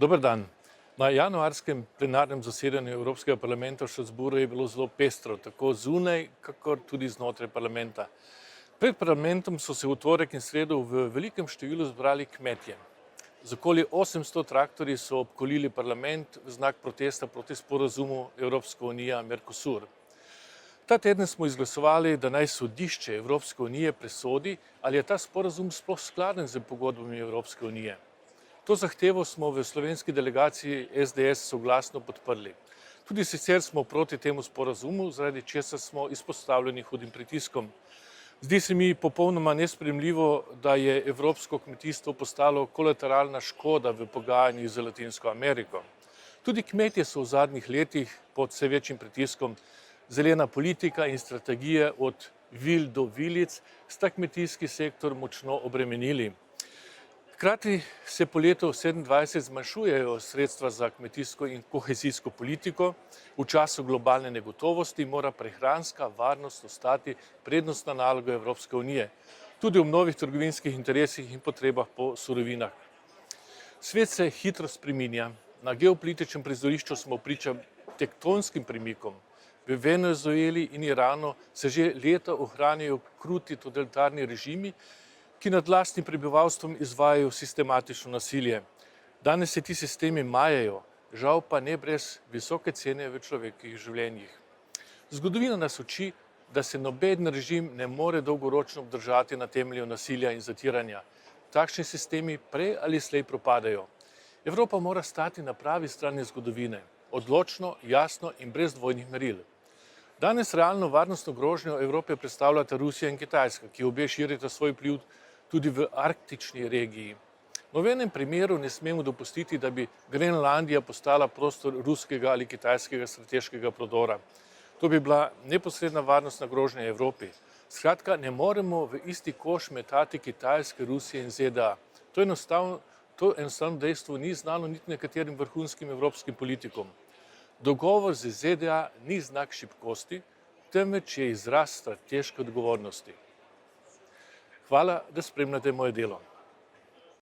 Dober dan. Na januarskem plenarnem zasedanju Evropskega parlamenta v Strasbourgu je bilo zelo pestro, tako zunaj, kakor tudi znotraj parlamenta. Pred parlamentom so se v torek in sredo v velikem številu zbrali kmetje. Z okoli 800 traktorji so obkolili parlament v znak protesta proti sporazumu Evropska unija-Mercosur. Ta teden smo izglasovali, da naj sodišče Evropske unije presodi, ali je ta sporazum sploh skladen z pogodbami Evropske unije. To zahtevo smo v slovenski delegaciji SDS soglasno podprli. Tudi sicer smo proti temu sporazumu, zaradi česar smo izpostavljeni hudim pritiskom. Zdi se mi popolnoma nesprejemljivo, da je evropsko kmetijstvo postalo kolateralna škoda v pogajanjih z Latinsko Ameriko. Tudi kmetje so v zadnjih letih pod vse večjim pritiskom. Zelena politika in strategije od vil do vilic sta kmetijski sektor močno obremenili. Hkrati se po letu 2027 zmanjšujejo sredstva za kmetijsko in kohezijsko politiko. V času globalne negotovosti mora prehranska varnost ostati prednostna naloga Evropske unije, tudi v novih trgovinskih interesih in potrebah po surovinah. Svet se hitro spreminja. Na geopolitičnem prizorišču smo priča tektonskim premikom. V Venezueli in Iranu se že leta ohranjajo kruti totalitarni režimi, ki nad lastnim prebivalstvom izvajajo sistematično nasilje. Danes se ti sistemi majejo, žal pa ne brez visoke cene v človekovih življenjih. Zgodovina nas uči, da se noben režim ne more dolgoročno obdržati na temelju nasilja in zatiranja. Takšni sistemi prej ali slej propadajo. Evropa mora stati na pravi strani zgodovine, odločno, jasno in brez dvojnih meril. Danes realno varnostno grožnjo Evrope predstavljata Rusija in Kitajska, ki obe širita svoj vpliv tudi v arktični regiji. V nobenem primeru ne smemo dopustiti, da bi Grenlandija postala prostor ruskega ali kitajskega strateškega prodora. To bi bila neposredna varnostna grožnja Evropi. Skratka, ne moremo v isti koš metati Kitajske, Rusije in ZDA. To enostavno dejstvo ni znano niti nekaterim vrhunskim evropskim politikom. Dogovor z ZDA ni znak šibkosti, temveč je izraz strateške odgovornosti. Hvala, da spremljate moje delo.